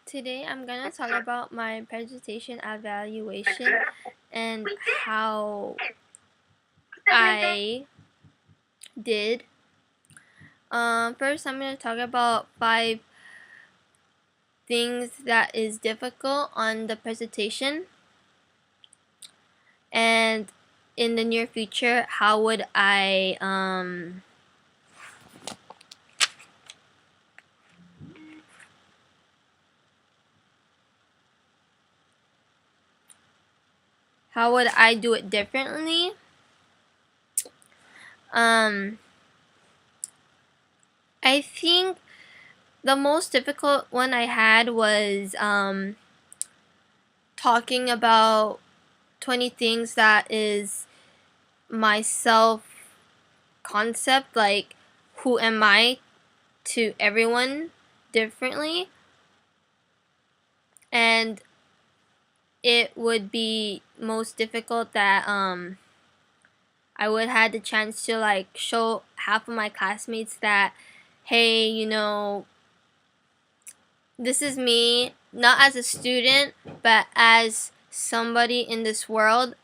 Today I'm gonna talk about my presentation evaluation and how I did. First I'm gonna talk about 5 things that is difficult on the presentation, and in the near future how would I do it differently. I think the most difficult one I had was talking about 20 things that is my self concept, like who am I to everyone differently, and it would be most difficult that I would had the chance to like show half of my classmates that, hey, this is me, not as a student but as somebody in this world.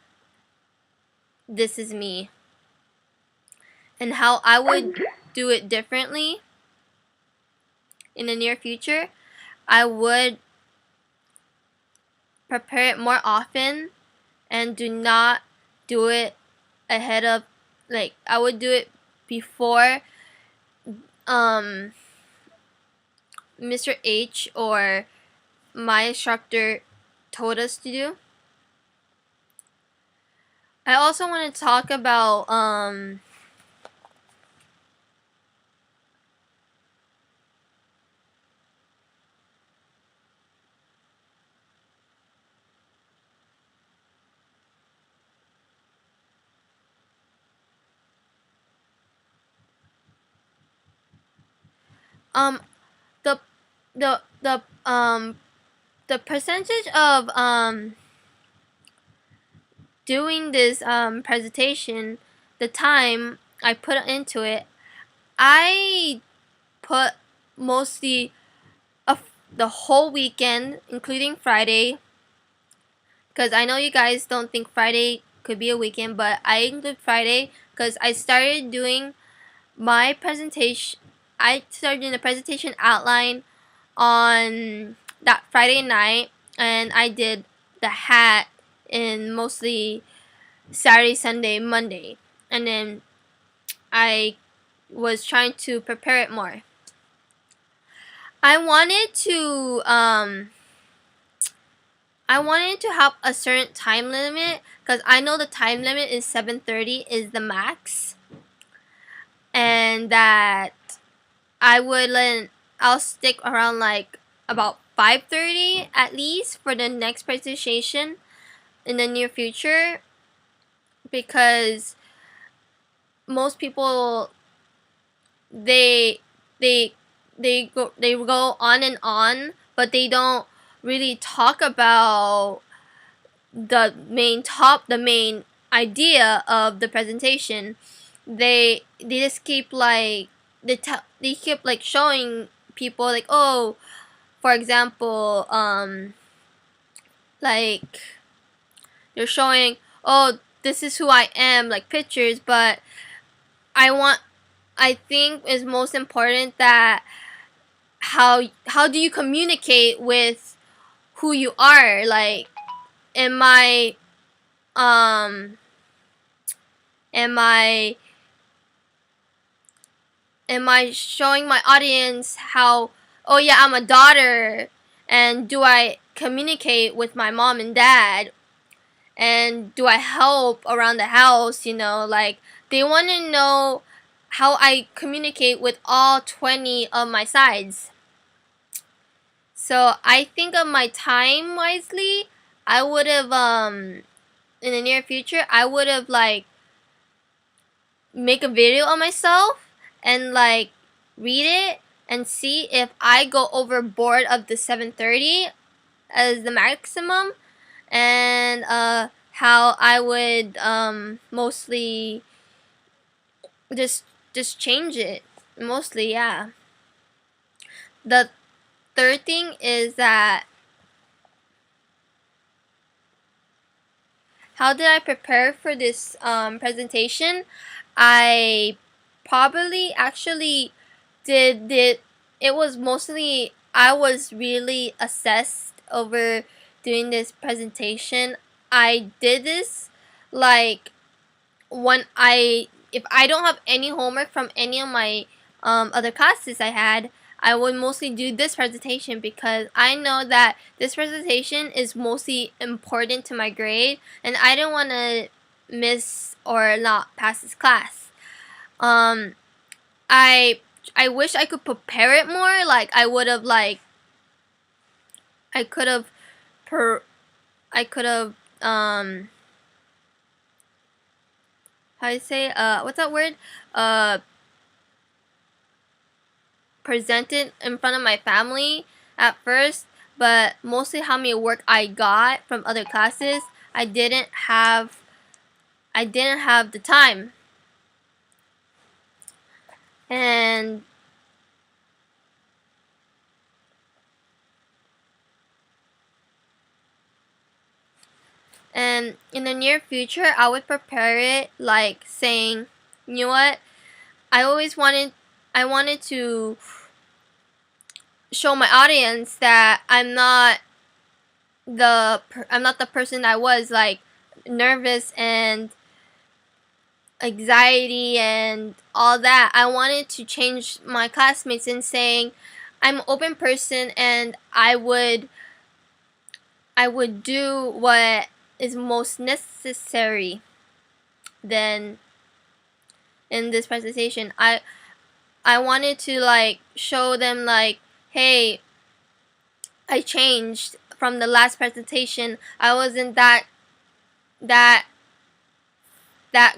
This is me, and how I would do it differently in the near future. I would prepare it more often and do not do it ahead of, like, I would do it before Mr. H or my instructor told us to do. I also want to talk about the the the the percentage of doing this presentation, the time I put into it. I put mostly the whole weekend, including Friday, because I know you guys don't think Friday could be a weekend, but I include Friday because I started doing my presentation. I started doing the presentation outline on that Friday night, and I did the hat in mostly Saturday, Sunday, Monday, and then I was trying to prepare it more. I wanted to have a certain time limit because I know the time limit is 7:30 is the max, and that I'll stick around like about 5:30 at least for the next presentation in the near future, because most people they they they go on and on, but they don't really talk about the main idea of the presentation. They just keep like they keep like showing people, like, oh, for example, like they're showing, oh, this is who I am, like pictures, but I think is most important that how do you communicate with who you are, like, am I um am I showing my audience how, oh yeah, I'm a daughter, and do I communicate with my mom and dad, and do I help around the house, like they want to know how I communicate with all 20 of my sides. So I think of my time wisely. I would have in the near future I would have like make a video of myself and like read it and see if I go overboard of the 7:30 as the maximum, and how I would mostly just change it mostly. Yeah, the third thing is that how did I prepare for this presentation? I probably actually did it was mostly I was really assessed over doing this presentation. I did this like when if I don't have any homework from any of my other classes I had, I would mostly do this presentation because I know that this presentation is mostly important to my grade and I don't want to miss or not pass this class. I wish I could prepare it more. Like I would have I could have how do you say what's that word? Presented in front of my family at first, but mostly how many work I got from other classes, I didn't have the time. And in the near future, I would prepare it like saying, you know what? I wanted to show my audience that I'm not the person I was, like nervous and anxiety and all that. I wanted to change my classmates in saying I'm an open person and I would do what is most necessary. Then in this presentation, I wanted to like show them like, hey, I changed from the last presentation. I wasn't that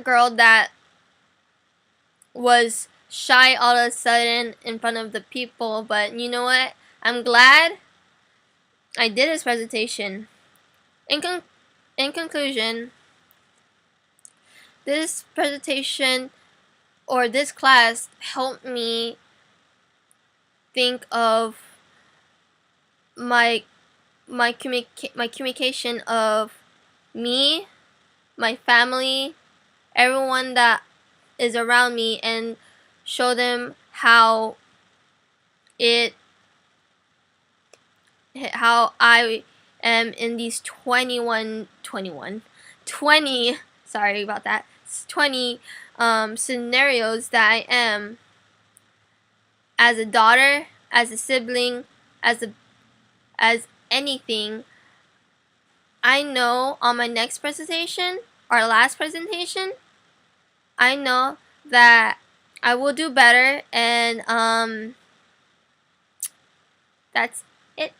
girl that was shy all of a sudden in front of the people, but you know what? I'm glad I did this presentation. In conclusion, this presentation or this class helped me think of my communication of me, my family, everyone that is around me, and show them how I am in these 20 sorry about that, 20 scenarios that I am as a daughter, as a sibling, as anything. I know on my next presentation, our last presentation, I know that I will do better, and that's it.